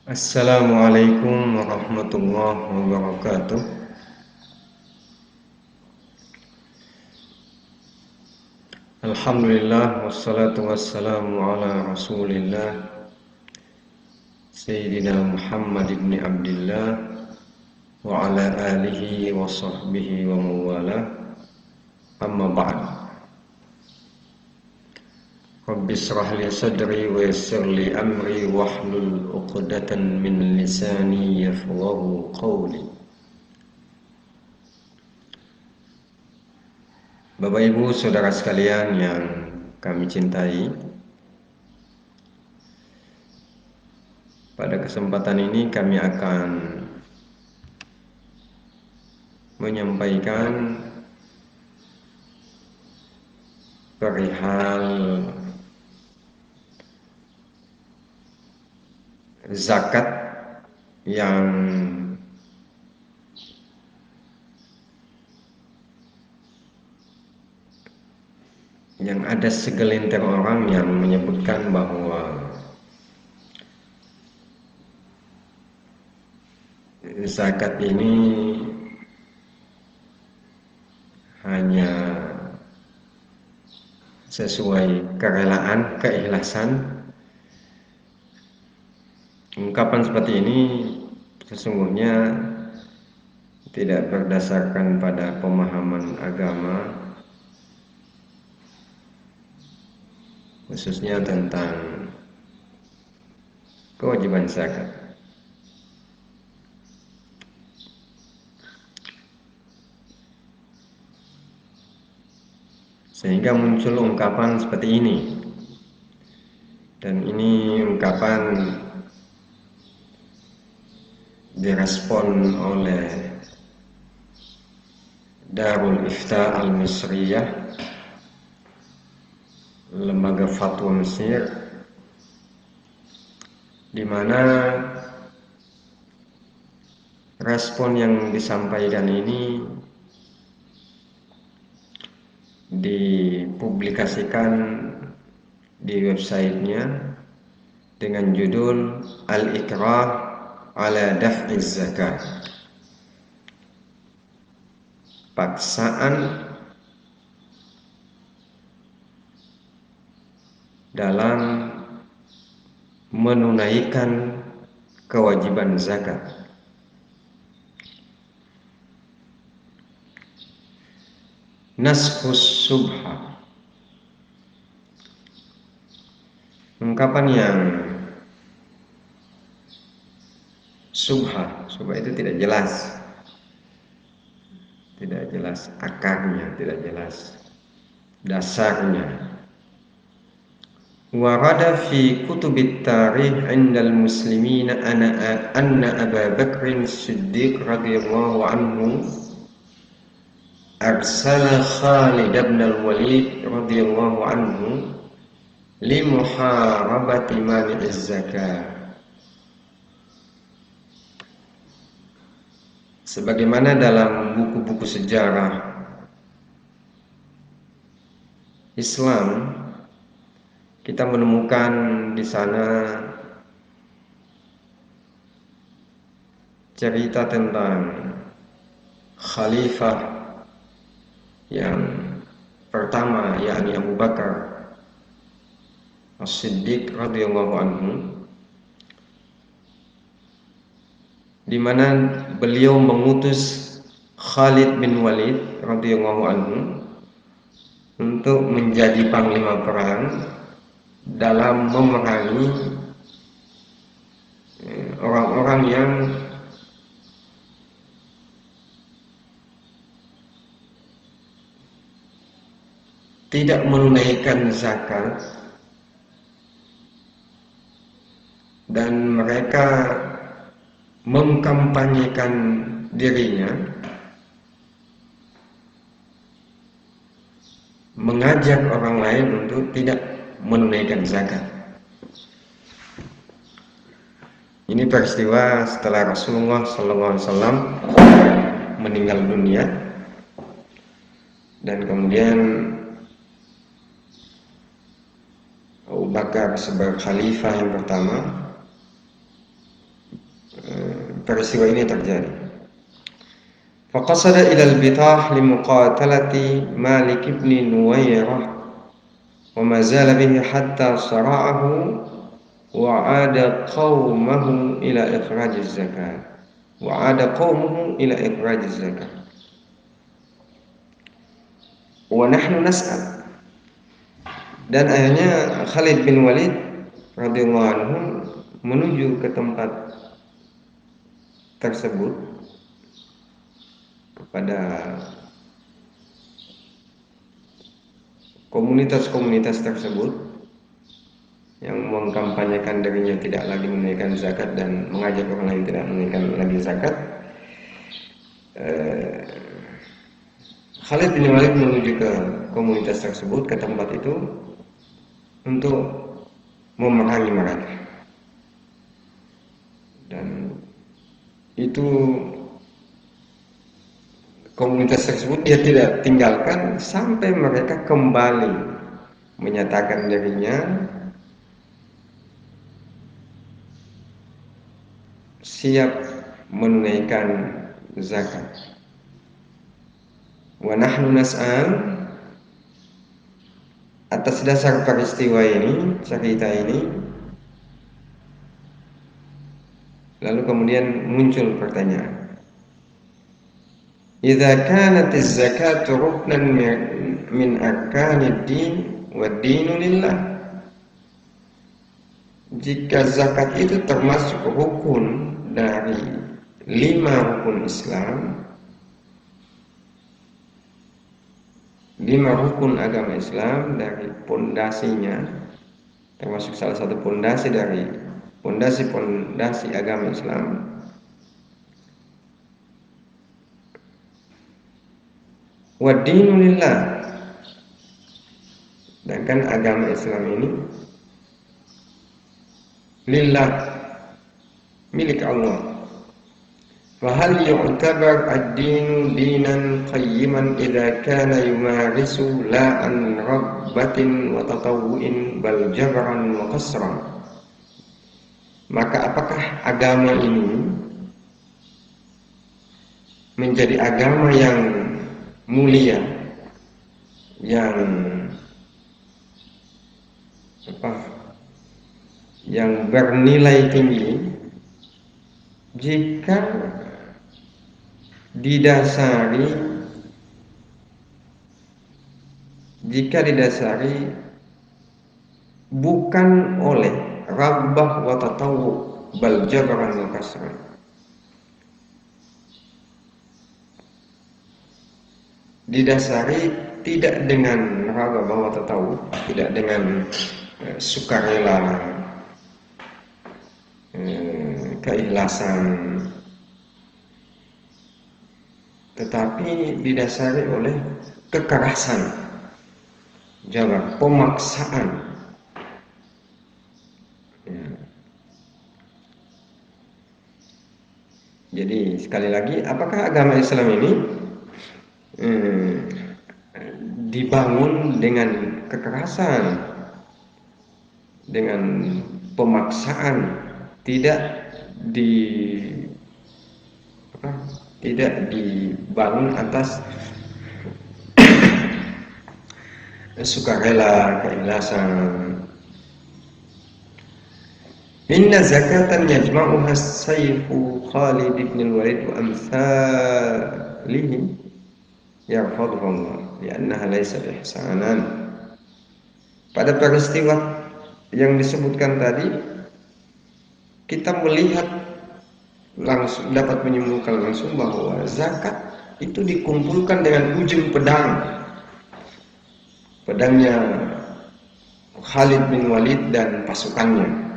Assalamualaikum warahmatullahi wabarakatuh. Alhamdulillah wassalatu wassalamu ala Rasulillah Sayyidina Muhammad ibn Abdullah wa ala alihi wa sahbihi wa mawala. Amma ba'd. Rabbi israh li sadri wa yassir li amri wahlul 'uqdatan min lisani yafqahu qawli. Bapak Ibu Saudara sekalian yang kami cintai, pada kesempatan ini kami akan menyampaikan perihal zakat yang ada segelintir orang yang menyebutkan bahwa zakat ini hanya sesuai kerelaan, keikhlasan. Ungkapan seperti ini sesungguhnya tidak berdasarkan pada pemahaman agama, khususnya tentang kewajiban zakat. Sehingga muncul ungkapan seperti ini. Dan ini ungkapan direspon oleh Darul Ifta Al-Misriyah, lembaga fatwa Mesir, di mana respon yang disampaikan ini dipublikasikan di websitenya dengan judul Al-Ikrah ala Daf'iz Zakat, paksaan dalam menunaikan kewajiban zakat. Naskhus subha, ungkapan yang subha itu tidak jelas akarnya, tidak jelas dasarnya. Warada fi kutubit tarikh 'inda al-muslimin anna Abu Bakr as-Siddiq radhiyallahu anhu arsala Khalid ibn al-Walid radhiyallahu anhu li muharabati mani'iz zakah. Sebagaimana dalam buku-buku sejarah Islam kita menemukan di sana cerita tentang khalifah yang pertama, yakni Abu Bakar As-Siddiq radhiyallahu anhu, di mana beliau mengutus Khalid bin Walid radhiyallahu anhu untuk menjadi panglima perang dalam memerangi orang-orang yang tidak menunaikan zakat dan mereka mengkampanyekan dirinya, mengajak orang lain untuk tidak menunaikan zakat. Ini peristiwa setelah Rasulullah SAW meninggal dunia, dan kemudian Abu Bakar sebagai khalifah yang pertama peristiwa ini terjadi. Faqasada ila al-Bitah limuqatalati Malik ibn Nuwairah wa ma zala bihi hatta sara'ahu wa 'ada qaumahu ila ikhraj az-zakat. Wa 'ada qaumuhu ila ikhraj az-zakat. Wa nahnu nas'al. Dan akhirnya Khalid bin Walid radhiyallahu anhu menuju ke tempat tersebut kepada komunitas-komunitas tersebut yang mengkampanyekan dirinya tidak lagi menunaikan zakat dan mengajak orang lain tidak menunaikan lagi zakat. Khalid bin Walid menuju ke komunitas tersebut, ke tempat itu untuk memerangi mereka. Dan itu komunitas tersebut dia tidak tinggalkan sampai mereka kembali menyatakan dirinya siap menunaikan zakat. Wa nahnu nas'al, atas dasar peristiwa ini, cerita ini, lalu kemudian muncul pertanyaan. Idza kanat az-zakatu ruknan min arkanid din wa dinu lillah. Jika zakat itu termasuk rukun dari 5 rukun Islam, 5 rukun agama Islam, dari pondasinya, termasuk salah satu pondasi dari pondasi agama Islam, wa dinu lillah, dan kan agama Islam ini lillah, milik Allah. Fahal yu'tabar ad-dinu dinan qayyiman idza kana yumarisu la an rabbatin wa tatawwu'in bal jabran wa qasran. Maka apakah agama ini menjadi agama yang mulia, yang bernilai tinggi jika didasari bukan oleh rabbah wa tatawwu bal jabran wa kasran. Didasari tidak dengan rabbah wa tatawwu, tidak dengan sukarela, keikhlasan, tetapi didasari oleh kekerasan, pemaksaan. Jadi sekali lagi, apakah agama Islam ini dibangun dengan kekerasan, dengan pemaksaan, tidak dibangun atas sukarela, keikhlasan. Inna zakatan yajma'uha as-sayfu Khalid ibn al-Walid wa amsalihi yarfadhu Allah li'annaha laysat ihsanan. Pada peristiwa yang disebutkan tadi, kita melihat langsung, dapat menyimpulkan langsung bahwa zakat itu dikumpulkan dengan ujung pedangnya Khalid bin Walid dan pasukannya.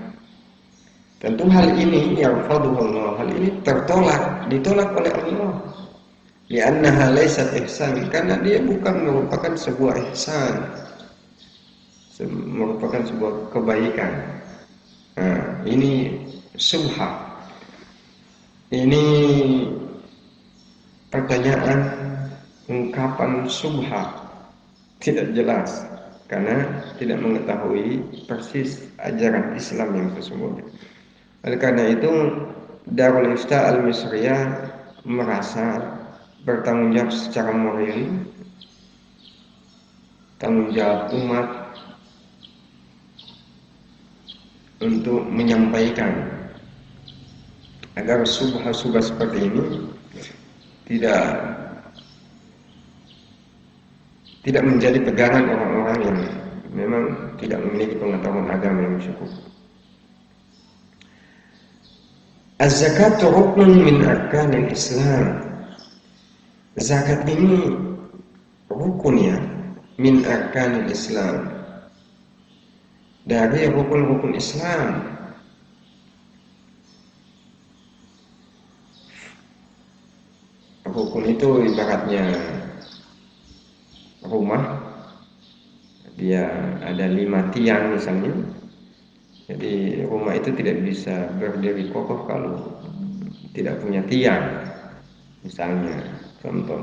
Tentu hal ini hal ini ditolak oleh Allah. Li'annaha laysat ihsan, karena dia bukan merupakan sebuah ihsan, merupakan sebuah kebaikan. Nah, ini subha. Ini pertanyaan, ungkapan subha, tidak jelas karena tidak mengetahui persis ajaran Islam yang sesungguhnya. Oleh karena itu, Darul Ifta Al-Misriyah merasa bertanggung jawab secara moral, tanggung jawab umat untuk menyampaikan agar subhat-subhat seperti ini tidak menjadi pegangan orang-orang yang memang tidak memiliki pengetahuan agama yang cukup. Az-zakat ruknun min arkanil Islam. Zakat ini rukun ya, min arkanil Islam, dari rukun-rukun Islam. Rukun itu ibaratnya rumah, dia ada 5 tiang misalnya. Jadi rumah itu tidak bisa berdiri kokoh kalau tidak punya tiang. Misalnya, contoh.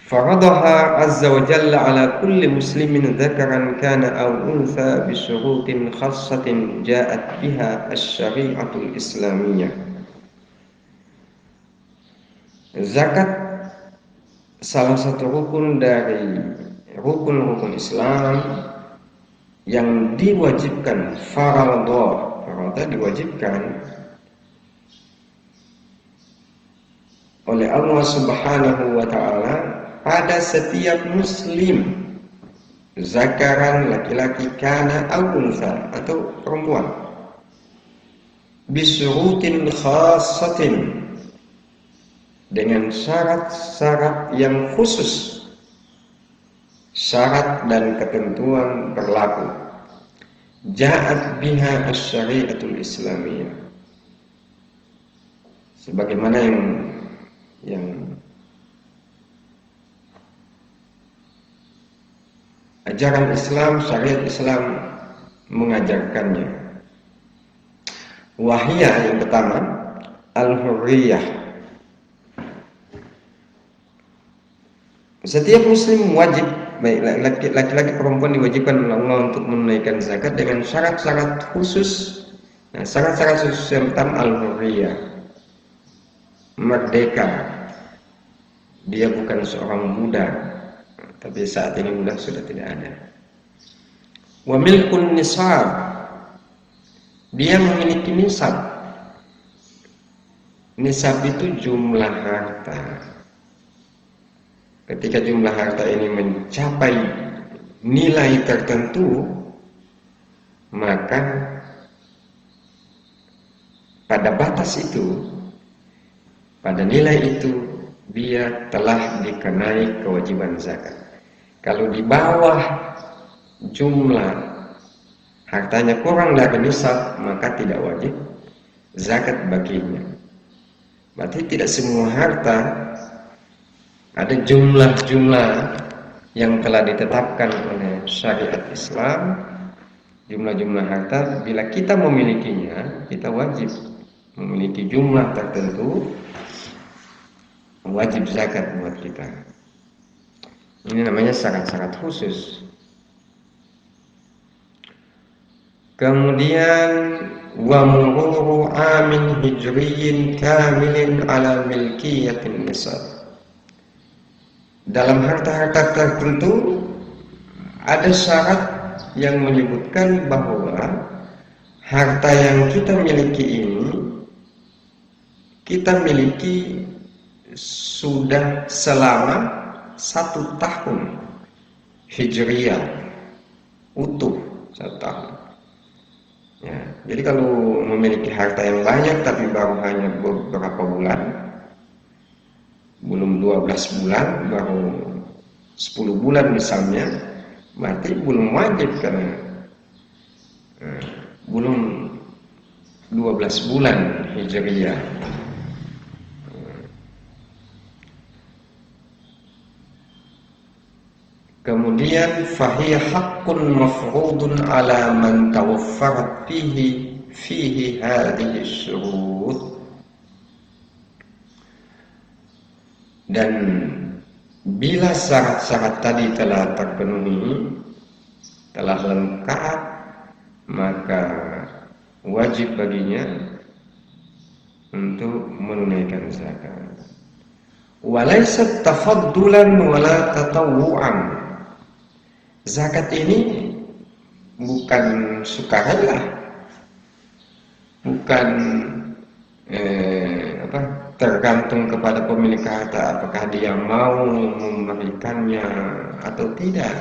Faradaha azza wa jalla ala kulli muslimin dzakaran kana aw untha bi syurutin khassatin ja'at biha asy-syari'atul islamiyah. Zakat salah satu rukun dari rukun-rukun Islam yang diwajibkan, farada diwajibkan oleh Allah Subhanahu wa taala pada setiap muslim, zakaran laki-laki kana aw unsa atau perempuan, bisyurutin khassatin, dengan syarat-syarat yang khusus, syarat dan ketentuan berlaku. Ja'at biha asy-syari'atul islamiyah, sebagaimana yang ajaran Islam, syariat Islam mengajarkannya. Wahia, yang pertama, al-hurriyah. Setiap muslim wajib, baik laki-laki perempuan, diwajibkan oleh Allah untuk menunaikan zakat dengan syarat-syarat khusus. Nah, syarat-syarat khusus yang pertama al-hurriyah, merdeka. Dia bukan seorang budak, tapi saat ini budak sudah tidak ada. Wa milkun nisab, dia memiliki nisab. Nisab itu jumlah harta. Ketika jumlah harta ini mencapai nilai tertentu, maka pada batas itu, pada nilai itu, dia telah dikenai kewajiban zakat. Kalau di bawah jumlah hartanya kurang dari nisab, maka tidak wajib zakat baginya. Berarti tidak semua harta, ada jumlah-jumlah yang telah ditetapkan oleh syariat Islam, jumlah-jumlah harta, bila kita memilikinya, kita wajib memiliki jumlah tertentu, wajib zakat buat kita. Ini namanya syarat-syarat khusus. Kemudian wa mururu amin hijriyin kamilin ala milkiyatin nisab. Dalam harta-harta tertentu ada syarat yang menyebutkan bahwa harta yang kita miliki ini kita miliki sudah selama 1 tahun hijriyah, utuh 1 tahun. Ya, jadi kalau memiliki harta yang banyak tapi baru hanya beberapa bulan, belum 12 bulan, baru 10 bulan misalnya, berarti belum wajib karena belum 12 bulan hijriyah. Kemudian fahiya haqqun mafrudun ala man tawaffarat fihi hadhihi syurut. Dan bila syarat-syarat tadi telah terpenuhi, telah lengkap, maka wajib baginya untuk menunaikan zakat. Walaysat tafaddulan wala tatawu'an. Zakat ini bukan sukarela, bukan tergantung kepada pemilik harta apakah dia mau memberikannya atau tidak.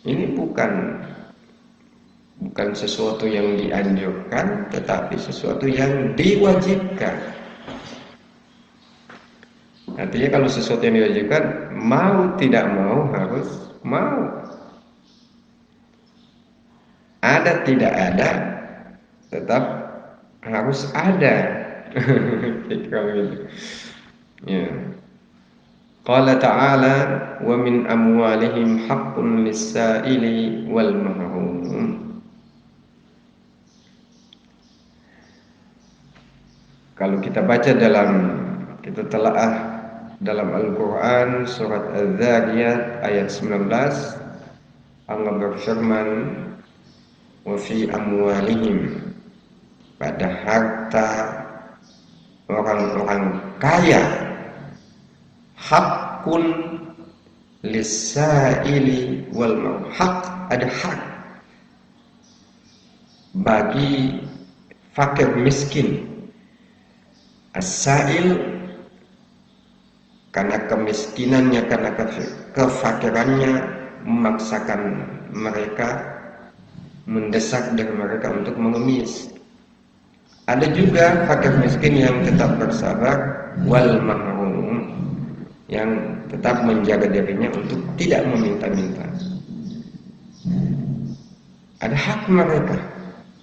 Ini bukan sesuatu yang dianjurkan, tetapi sesuatu yang diwajibkan. Artinya kalau sesuatu yang diwajibkan, mau tidak mau harus mau. Ada tidak ada, tetap harus ada. Kalau gitu. Ya. Qala ta'ala wa min amwalihim haqqun lis-sa'ili wal mahrum. Kalau kita baca kita telaah dalam Al-Quran surat Az-Zariyat ayat 19, Allah berfirman wa fi amwalihim, pada harta orang-orang kaya, hakun lis-sa'ili wal mahrum. Hak, ada hak bagi fakir miskin. As-sa'il karena kemiskinannya, karena kefakirannya memaksakan mereka, mendesak dari mereka untuk mengemis. Ada juga fakir miskin yang tetap bersabar, wal mahrum, yang tetap menjaga dirinya untuk tidak meminta-minta. Ada hak mereka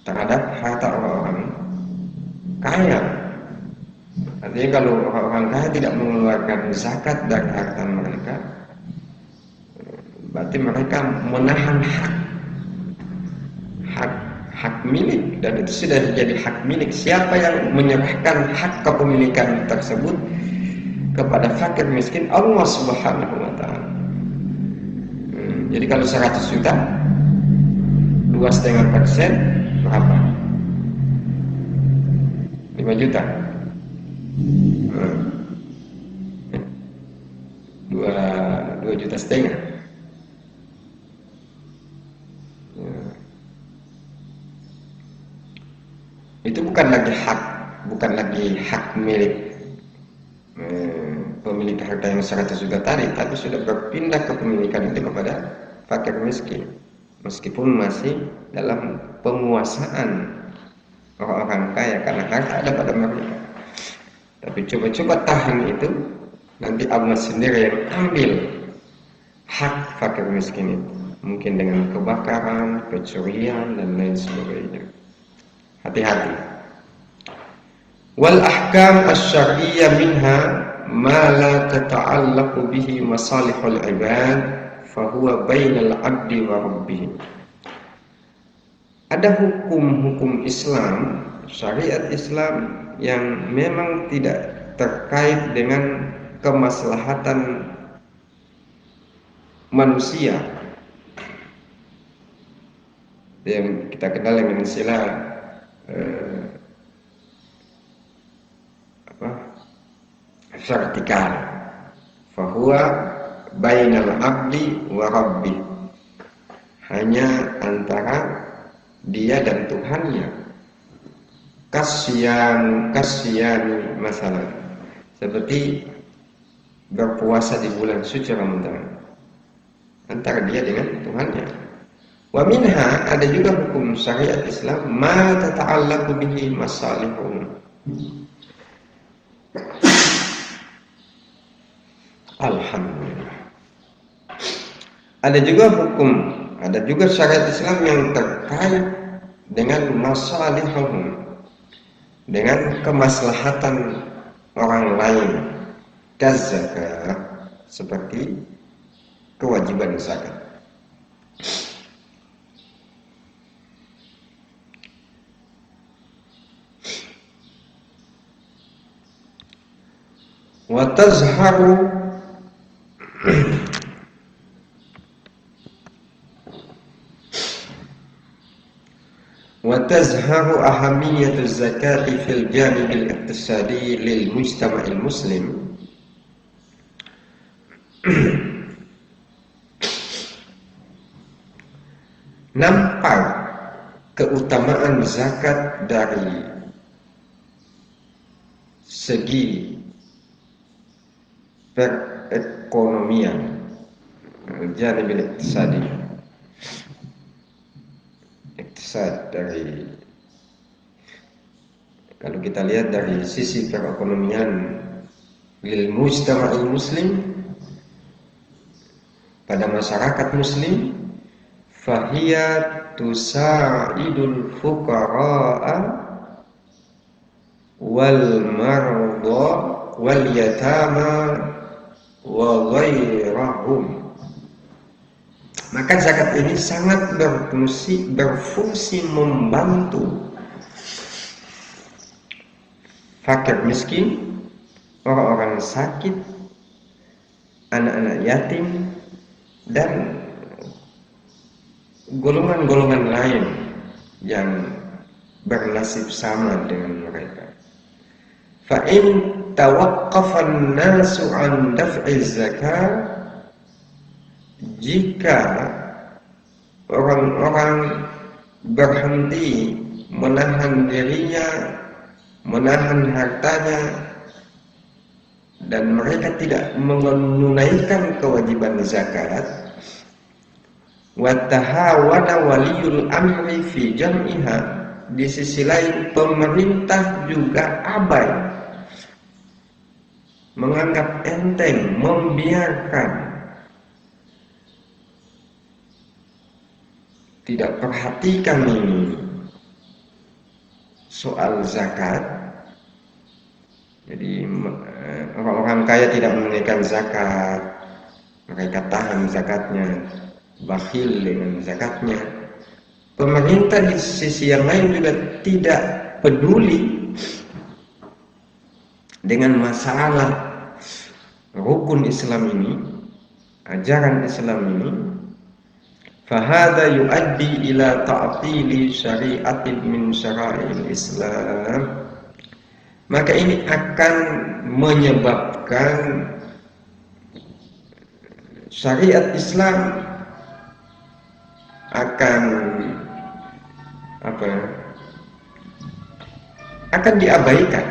terhadap harta orang-orang kaya. Artinya kalau orang-orang kaya tidak mengeluarkan zakat dari harta mereka, berarti mereka menahan hak milik, dan itu sudah jadi hak milik. Siapa yang menyerahkan hak kepemilikan tersebut kepada fakir miskin? Allah Subhanahu wa ta'ala. Jadi kalau 100 juta, 2,5% berapa? 5 juta. 2,5 juta. Itu bukan lagi hak milik pemilik harta yang 100 juta tadi, tapi sudah berpindah kepemilikan itu kepada fakir miskin, meskipun masih dalam penguasaan orang-orang kaya karena harta ada pada mereka. Tapi coba-coba tahan itu, nanti Allah sendiri yang ambil hak fakir miskin itu, mungkin dengan kebakaran, kecurian, dan lain sebagainya. Hati-hati. Wal ahkam asy-syar'iyyah minha ma la tata'allaqu bihi masalihul ibad fa huwa bainal 'abdi wa rabbih. Ada hukum-hukum Islam, syariat Islam yang memang tidak terkait dengan kemaslahatan manusia, yang kita kenal dengan istilah vertikal. Fahuwa bainal abdi wa rabbi, hanya antara dia dan Tuhannya. Kasyan masalah, seperti berpuasa di bulan suci Ramadan, antara dia dengan Tuhannya. Wa minha, ada juga hukum syariat Islam ma tata'allaqu bihi masalihun. Alhamdulillah. Ada juga syariat Islam yang terkait dengan masalihun, dengan kemaslahatan orang lain. Kazzakat, seperti kewajiban zakat. Wa tazharu wa tazharu ahamiyatu zakati fil janib al-iqtisadi lil mujtama'il muslim. Nampak keutamaan zakat dari segi perekonomian, janib al-iqtisadi, iktisad dari, kalau kita lihat dari sisi perekonomian lil mujtama'il muslim, pada masyarakat muslim, fahiya tusa'idul fuqara'a wal marda wal yatama wa ghairahum. Maka zakat ini sangat berfungsi membantu fakir miskin, orang-orang sakit, anak-anak yatim, dan golongan-golongan lain yang bernasib sama dengan mereka. Fa in tawaqqafa an-nasu 'an daf'i zakat, jika orang-orang berhenti menahan dirinya, menahan hartanya, dan mereka tidak menunaikan kewajiban zakat, wa tahawana waliyul amri fi jam'iha, di sisi lain pemerintah juga abai, menganggap enteng, membiarkan, tidak perhatikan ini soal zakat. Jadi orang-orang kaya tidak menunaikan zakat, mereka tahan zakatnya, bakhil dengan zakatnya. Pemerintah di sisi yang lain juga tidak peduli dengan masalah rukun Islam ini, ajaran Islam ini. Fahada yuaddi ila ta'tili syari'atin min syara'il Islam. Maka ini akan menyebabkan syariat Islam akan diabaikan.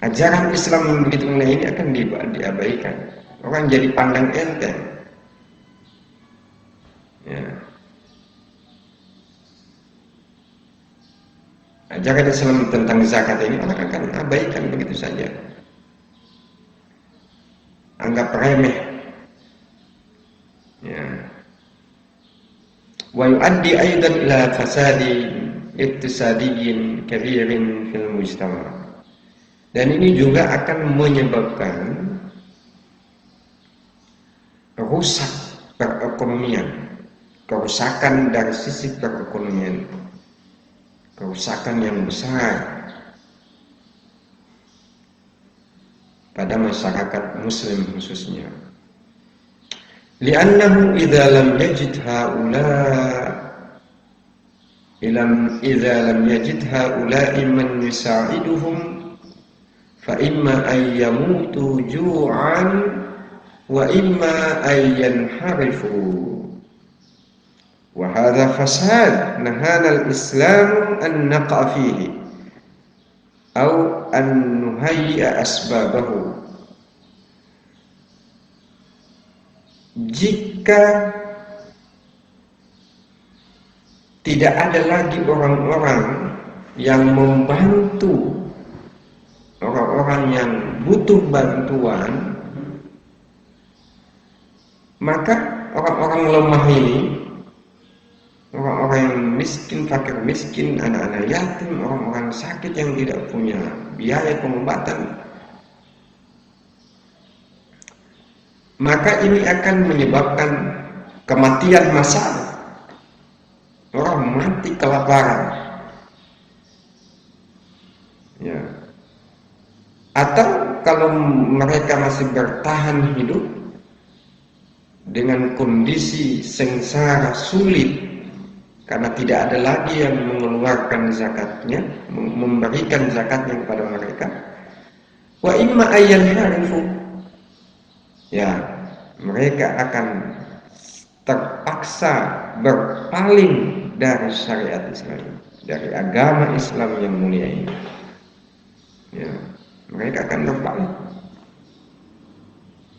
Ajaran Islam yang begitu mulia ini akan diabaikan. Orang jadi pandang enteng. Ya. Ajaran Islam tentang zakat ini orang akan abaikan begitu saja, anggap remeh. Ya. Wa yuaddi aidan ila fasadi iktisadiyyin kabirin fil mujtama'. Dan ini juga akan menyebabkan rusak perekonomian, kerusakan dari sisi perekonomian, kerusakan yang besar pada masyarakat muslim khususnya. Li'annahu idza lam yajid haula'i man yusa'iduhum fa imma ay yamutu ju'an wa imma ay yanharifu. Wa hadha fasad nahana al-islam an naqa fihi aw an nuhayya asbabahu. Jika tidak ada lagi orang-orang yang membantu orang-orang yang butuh bantuan, maka orang-orang lemah ini, orang-orang yang miskin, fakir miskin, anak-anak yatim, orang-orang sakit yang tidak punya biaya pengobatan, maka ini akan menyebabkan kematian massal. Orang mati kelaparan. Ya. Atau kalau mereka masih bertahan hidup dengan kondisi sengsara sulit karena tidak ada lagi yang mengeluarkan zakatnya, memberikan zakatnya kepada mereka. Wa imma ayyan harifu, ya mereka akan terpaksa berpaling dari syariat Islam, dari agama Islam yang mulia ini. Ya, mereka akan berpaling.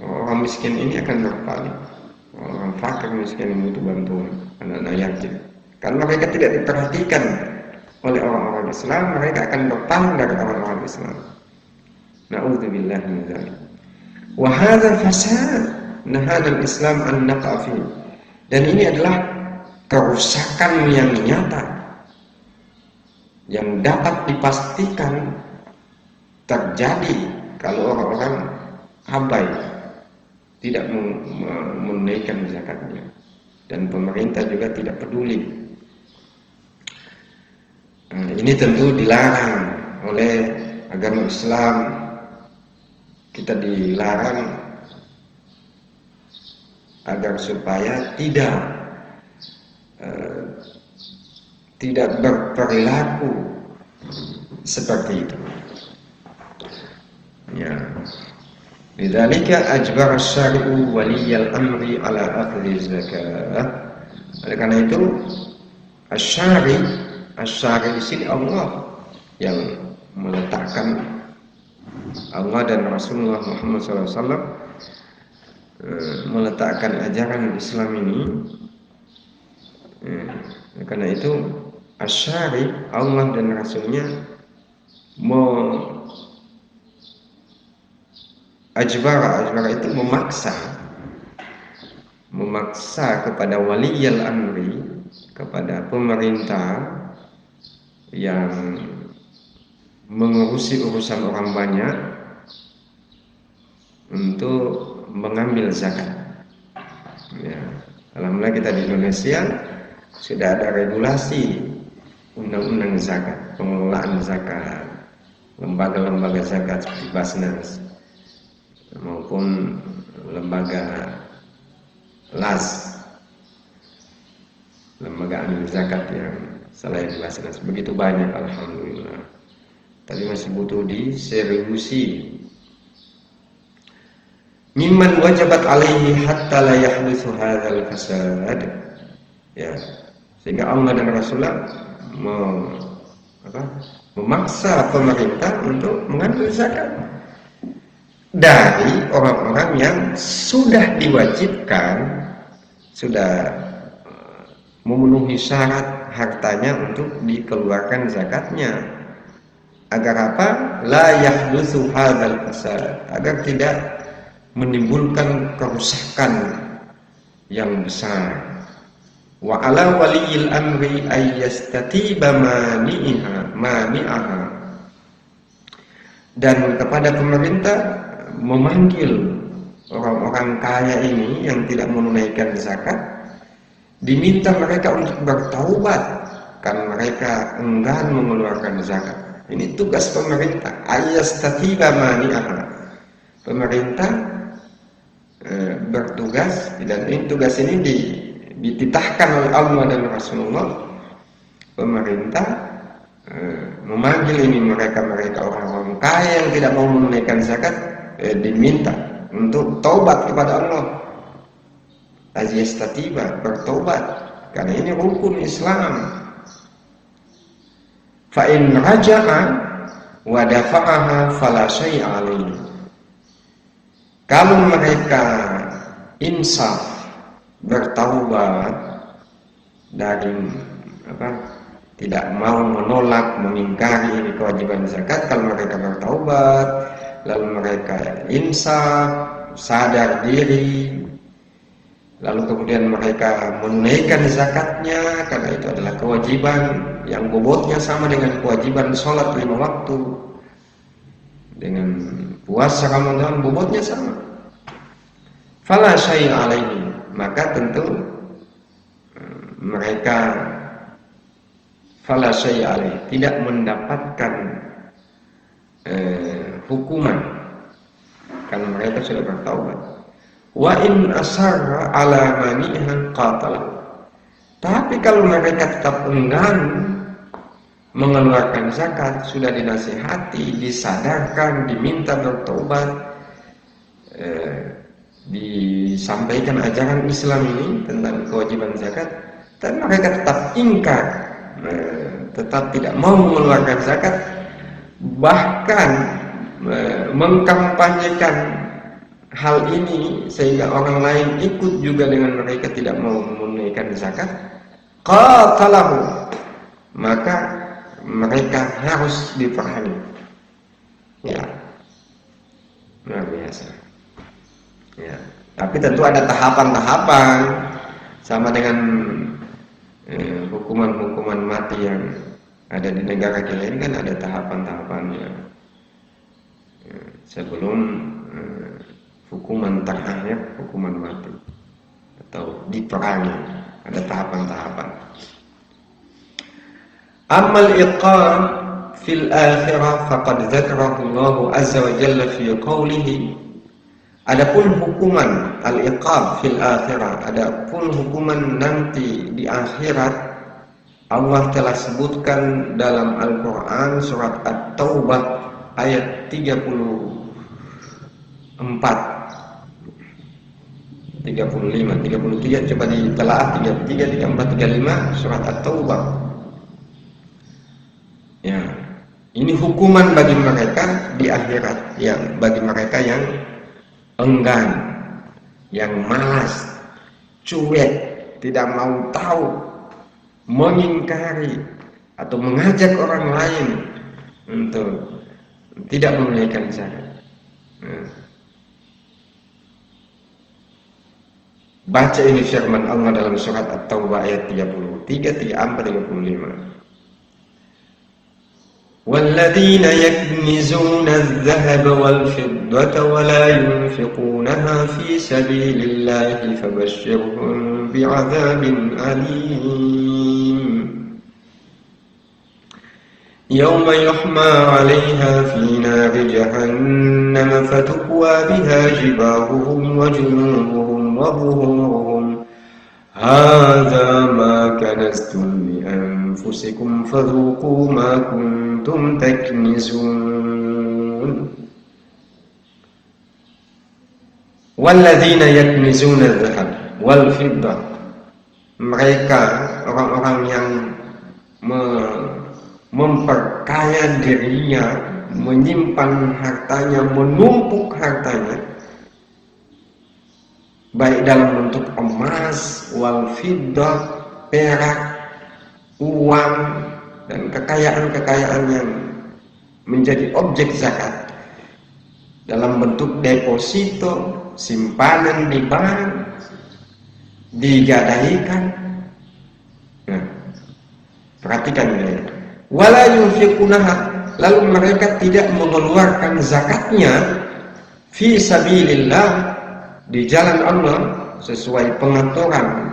Orang miskin ini akan berpaling. Orang fakir miskin yang butuh bantuan, anak-anak yatim. Kalau mereka tidak diperhatikan oleh orang-orang Islam, mereka akan berpaling dari orang-orang Islam. Na'udzubillah min dzalik. Wa hadzal fasad nahana al-Islam an naqa fi. Dan ini adalah kerusakan yang nyata yang dapat dipastikan terjadi kalau orang-orang abai, tidak menunaikan zakatnya, dan pemerintah juga tidak peduli. Ini tentu dilarang oleh agama Islam. Kita dilarang agar supaya tidak berperilaku seperti itu. Ya. Lidzalika ajbara asy-syari'u waliyal amri ala akhdhi zakah. Oleh karena itu asy-syari' di sini Allah yang meletakkan, Allah dan Rasulullah Muhammad SAW meletakkan ajaran Islam ini. Karena itu asy-syari' Allah dan Rasulnya Ajbara itu memaksa kepada waliyal amri, kepada pemerintah yang mengurusi urusan orang banyak untuk mengambil zakat. Ya, alhamdulillah kita di Indonesia sudah ada regulasi undang-undang zakat, pengelolaan zakat, lembaga-lembaga zakat seperti Basnas maupun lembaga LAS, lembaga amil zakat yang selain Basnas, begitu banyak alhamdulillah. Tapi masih butuh diseriusi. Mimman wajabat alaihi hatta la yahdutsu hadzal fasad. Ya, sehingga Allah dan Rasulullah memaksa pemerintah untuk mengambil zakat dari orang-orang yang sudah diwajibkan, sudah memenuhi syarat hartanya untuk dikeluarkan zakatnya. Agar apa? La yahdutsu hadzal fasad, agar tidak menimbulkan kerusakan yang besar. Wa ala waliyil amri ayyastatiba mani'aha, dan kepada pemerintah memanggil orang-orang kaya ini yang tidak menunaikan zakat, diminta mereka untuk bertaubat karena mereka enggan mengeluarkan zakat. Ini tugas pemerintah, ayyastatiba mani'aha. Pemerintah bertugas, dan ini tugas ini dititahkan oleh Allah dan Rasulullah. Pemerintah memanggil ini mereka orang-orang kaya yang tidak mau menunaikan zakat, diminta untuk taubat kepada Allah. Ayyastatiba, bertaubat, karena ini rukun Islam. Fa in raja'a wa dafa'aha fala syai'a alaihi. Kalau mereka insaf, bertaubat dari tidak mau menolak, mengingkari ini kewajiban zakat, kalau mereka bertaubat, lalu mereka insaf, sadar diri, lalu kemudian mereka menunaikan zakatnya, karena itu adalah kewajiban yang bobotnya sama dengan kewajiban sholat 5 waktu, dengan puasa Ramadan bobotnya sama. Fala syai'a alaihi, maka tentu mereka fala syai'a alaihi, tidak mendapatkan hukuman karena mereka sudah bertaubat. Wa in asarra ala mani'ha qatala, Tapi kalau mereka tetap enggan mengeluarkan zakat, sudah dinasihati, disadarkan, diminta bertobat, disampaikan ajaran Islam ini tentang kewajiban zakat, dan mereka tetap ingkar, tetap tidak mau mengeluarkan zakat, bahkan mengkampanyekan hal ini sehingga orang lain ikut juga dengan mereka tidak mau menunaikan zakat, qatalahu, maka mereka harus diperangi. Ya, luar biasa. Ya, tapi tentu ada tahapan-tahapan, sama dengan hukuman-hukuman mati yang ada di negara kita ini kan ada tahapan-tahapannya. Sebelum hukuman terakhir, hukuman mati atau diperangi, ada tahapan-tahapan. Amal iqam fil akhirah faqad dzakarahu Allah azza wa jalla fi qawlihi. Adapun hukuman al-iqab fil akhirah, adapun hukuman nanti di akhirat, Allah telah sebutkan dalam Al-Qur'an surat At-Taubah ayat 34, 35, 33, coba ditelaah 33, 34, 35 surat At-Taubah. Ya, ini hukuman bagi mereka di akhirat, yang bagi mereka yang enggan, yang malas, cuek, tidak mau tahu, mengingkari atau mengajak orang lain untuk tidak menunaikan zakat. Baca ini firman Allah dalam surat At-Taubah ayat 33, 34, 35. وَالَّذِينَ يَكْنِزُونَ الذَّهَبَ وَالْفِضَّةَ وَلَا يُنْفِقُونَهَا فِي سَبِيلِ اللَّهِ فَبَشِّرْهُم بِعَذَابٍ أَلِيمٍ يَوْمَ يُحْمَى عَلَيْهَا فِي نَارِ جَهَنَّمَ فَتُكْوَى بِهَا جِبَاهُهُمْ وَجُنُوبُهُمْ وَظُهُورُهُمْ هَذَا مَا كَنَزْتُمْ لِأَنفُسِكُمْ فَذُوقُوا مَا كُنتُمْ تَكْنِزُونَ وَالَّذِينَ يَكْنِزُونَ الذَّهَبَ وَالْفِضَّةَ, mereka orang-orang yang memperkaya dirinya, menyimpan hartanya, menumpuk hartanya, baik dalam bentuk emas, wal fiddah, perak, uang, dan kekayaan-kekayaan yang menjadi objek zakat dalam bentuk deposito, simpanan di bank, digadaikan. Nah, perhatikan ini. Wala yunfiqunaha, lalu mereka tidak mengeluarkan zakatnya fi sabilillah, di jalan Allah sesuai pengaturan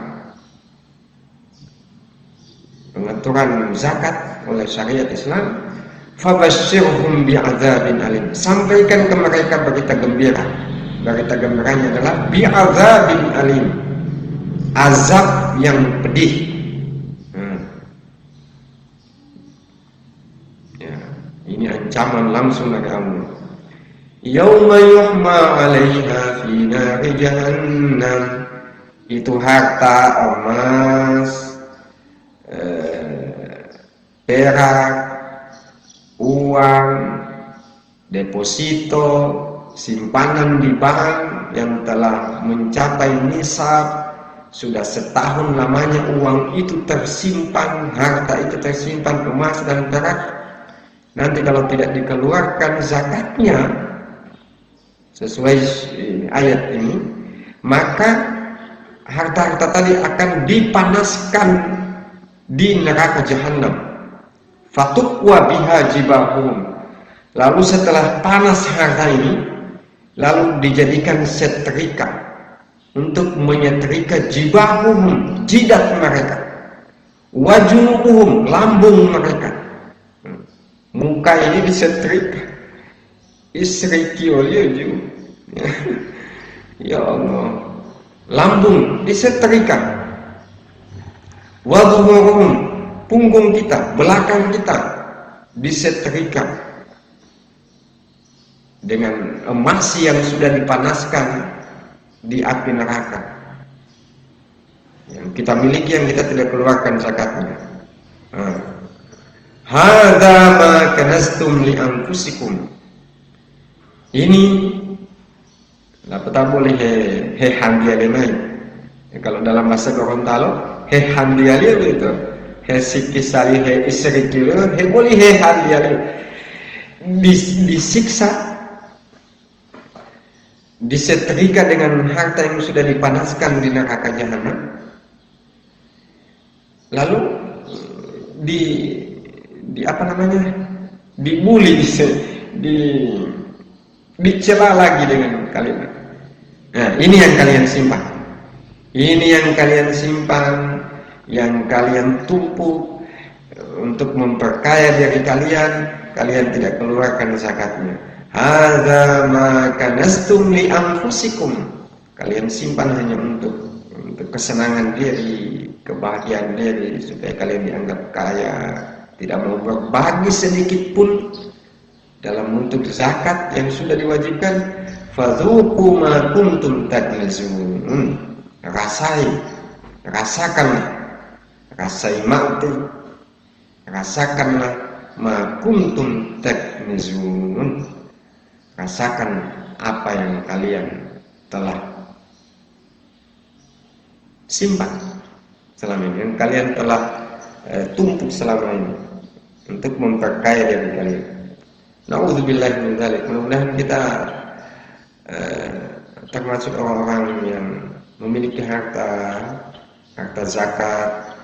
zakat oleh syariat Islam. Fabashshirhum bi'adzabin alim, sampaikan ke mereka berita gembira. Berita gembiranya adalah bi'adzabin alim, azab yang pedih. Ya, ini ancaman langsung dari Allah. Yauma yuhma 'alaiha fi nari jahannam, itu harta emas, perak, uang, deposito, simpanan di bank yang telah mencapai nisab, sudah setahun lamanya uang itu tersimpan, harta itu tersimpan, emas dan perak. Nanti kalau tidak dikeluarkan zakatnya sesuai ayat ini, maka harta-harta tadi akan dipanaskan di neraka jahanam. Fatukwa biha jibahum, lalu setelah panas harta ini, lalu dijadikan setrika untuk menyetrika jibahum, jidat mereka, wajunuhum, lambung mereka. Muka ini disetrika, istri kiolju, ya Allah, lambung disetrika. wa dhuhuruhum, punggung kita, belakang kita disetrika dengan emas yang sudah dipanaskan di api neraka. Yang kita miliki, yang kita tidak keluarkan zakatnya. Hadza ma kanastum li anfusikum. Ini apa boleh he handialai. Kalau dalam bahasa Gorontalo, he handialai itu. He sikisali he isrikil, he boleh he handialai. Disiksa, disetrika dengan harta yang sudah dipanaskan di neraka jahanam. Lalu dibuli, dicela lagi dengan kalimat. Nah, ini yang kalian simpan. Ini yang kalian simpan, yang kalian tumpuk untuk memperkaya diri kalian, kalian tidak keluarkan zakatnya. Hadza ma kanastum li anfusikum. Kalian simpan hanya untuk kesenangan diri, kebahagiaan diri, supaya kalian dianggap kaya, tidak mau berbagi sedikit pun dalam bentuk zakat yang sudah diwajibkan. Fadzuqu ma kuntum taknizun. Rasakanlah ma kuntum taknizun. Rasakan apa yang kalian telah simpan selama ini, yang kalian telah tumpuk selama ini untuk memperkaya diri kalian. Na'udzubillah min dzalik. Mudah-mudahan kita termasuk orang-orang yang memiliki harta zakat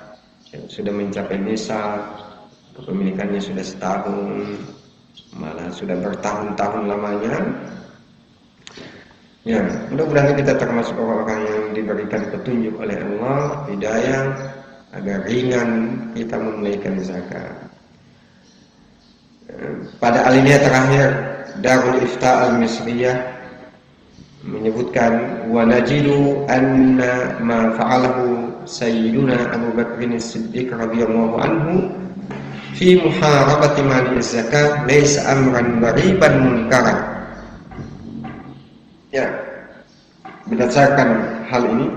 yang sudah mencapai nisab, kepemilikannya sudah setahun, malah sudah bertahun-tahun lamanya. Ya, mudah-mudahan kita termasuk orang-orang yang diberikan petunjuk oleh Allah, hidayah, agar ringan kita menunaikan zakat. Pada alinea terakhir, Darul Ifta Al-Misriyah menyebutkan, wa najidu anna ma fa'alahu sayyiduna Abu Bakr As-Siddiq radhiyallahu anhu fi muharabati mali zakat laysa amran ghariban munkaran. Ya, berdasarkan hal ini,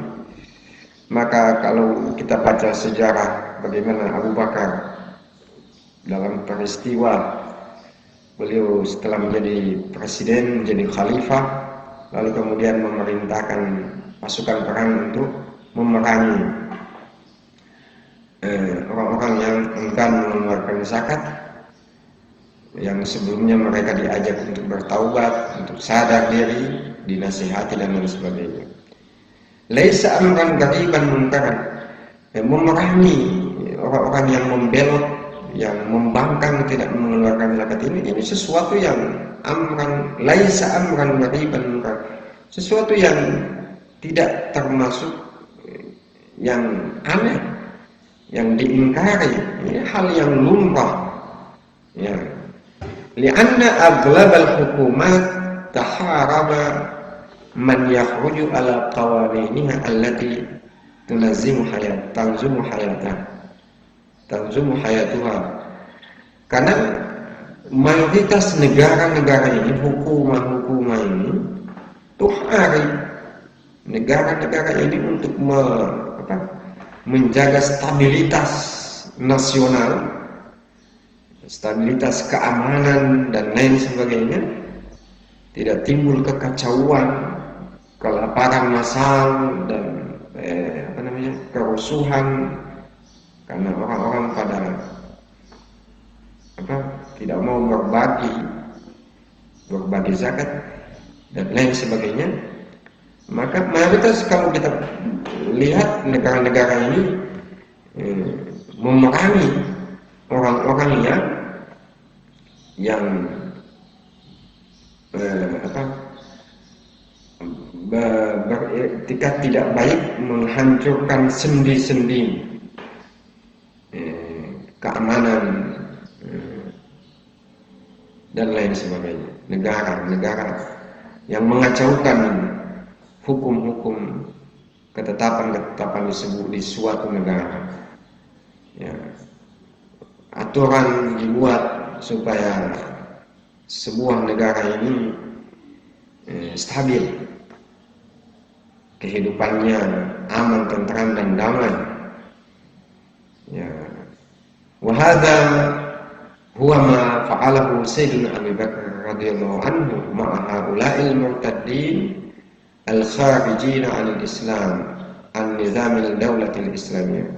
maka kalau kita baca sejarah bagaimana Abu Bakar dalam peristiwa beliau setelah menjadi presiden, menjadi khalifah, lalu kemudian memerintahkan pasukan perang untuk memerangi orang-orang yang enggan mengeluarkan zakat, yang sebelumnya mereka diajak untuk bertaubat, untuk sadar diri, dinasihati dan lain sebagainya. Laisa amran ghariban munkaran. Memerangi orang-orang yang membelot, yang membangkang tidak mengeluarkan zakat ini sesuatu yang laisa amran ghariban munkaran. Sesuatu yang tidak termasuk yang aneh, yang diingkari. Ini hal yang lumrah. Ya. Lianna aghlabal hukumat taharaba man yakhruju ala qawaniha allati tanzumu hayatuha. Karena mayoritas negara-negara ini, hukumah ini tuhari negara-negara ini untuk menjaga stabilitas nasional, stabilitas keamanan dan lain sebagainya, tidak timbul kekacauan, kelaparan massal dan kerusuhan karena orang-orang pada tidak mau berbagi zakat dan lain sebagainya. Maka mayoritas kalau kita lihat negara-negara ini memerangi orang-orang yang beretikat tidak baik, menghancurkan sendi-sendi keamanan dan lain sebagainya. Negara-negara yang mengacaukan hukum-hukum, ketetapan-ketetapan di suatu negara. aturan dibuat supaya sebuah negara ini stabil, kehidupannya aman, tentram dan damai. Ya. Wa hadza huwa ma fa'alahu Sayyidina Abu Bakar radhiyallahu anhu ma'a haula'il murtaddin al-kharijin 'anil Islam an nizamil daulatil Islamiyah.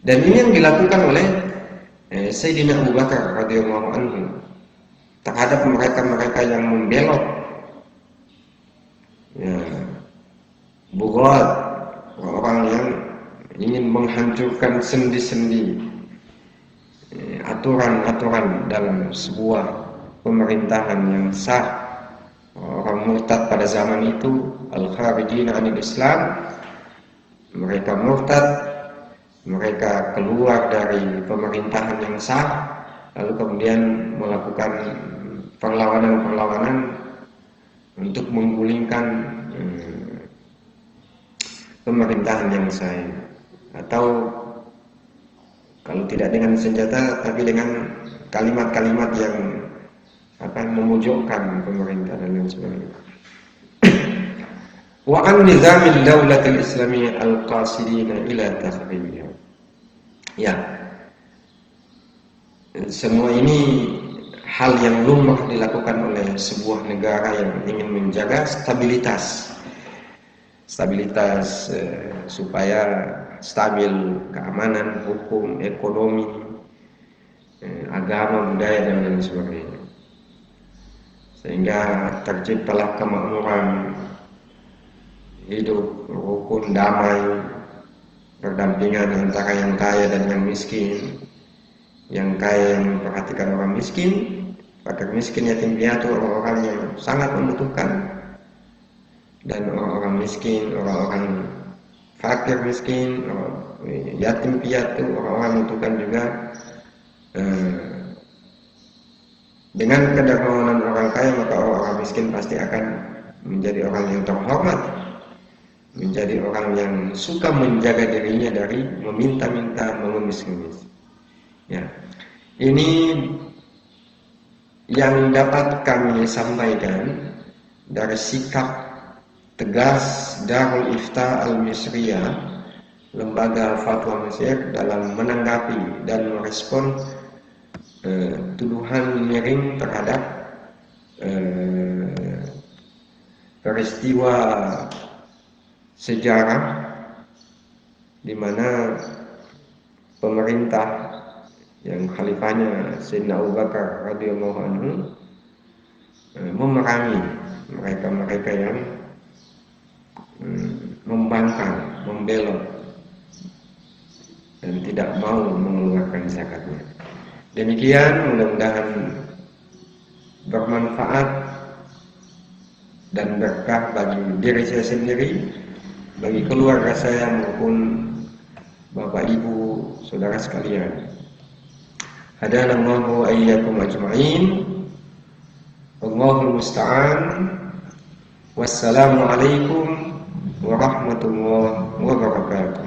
Dan ini yang dilakukan oleh Sayyidina Abu Bakar radhiyallahu anhu terhadap mereka-mereka yang membelot, ya, bughat, orang yang ingin menghancurkan sendi-sendi aturan-aturan dalam sebuah pemerintahan yang sah. Orang murtad pada zaman itu, al-kharijin 'anil Islam, mereka murtad, mereka keluar dari pemerintahan yang sah, lalu kemudian melakukan perlawanan-perlawanan untuk menggulingkan pemerintahan yang sah, atau kalau tidak dengan senjata tapi dengan kalimat-kalimat yang memojokkan pemerintah dan lain sebagainya. Wa an nizamil daulatil Islamiyyah al-qasidina ila takhribiha. Ya. Semua ini hal yang lumrah dilakukan oleh sebuah negara yang ingin menjaga stabilitas supaya stabil keamanan, hukum, ekonomi, agama, budaya dan lain sebagainya. Sehingga terciptalah kemakmuran, hidup rukun, damai, berdampingan antara yang kaya dan yang miskin. Yang kaya yang memperhatikan orang miskin, fakir miskin, yatim piatu, orang-orang yang sangat membutuhkan, dan orang-orang miskin, orang-orang fakir miskin, yatim piatu, orang-orang membutuhkan juga. Dengan kedermawanan orang kaya, maka orang-orang miskin pasti akan menjadi orang yang terhormat, menjadi orang yang suka menjaga dirinya dari meminta-minta, mengemis-ngemis. Ya, ini yang dapat kami sampaikan dari sikap tegas Darul Ifta Al-Misriyah, lembaga fatwa Mesir, dalam menanggapi dan merespon tuduhan miring terhadap peristiwa sejarah di mana pemerintah yang khalifahnya Sayyidina Abu Bakar radhiyallahu anhu memerangi mereka-mereka yang membangkang, membelot dan tidak mau mengeluarkan zakatnya. Demikian, mudah-mudahan bermanfaat dan berkah bagi diri saya sendiri, bagi keluarga saya maupun Bapak Ibu, saudara sekalian. Hadanallahu wa iyyakum ajma'in. Wallahul musta'an. Wassalamualaikum warahmatullahi wabarakatuh.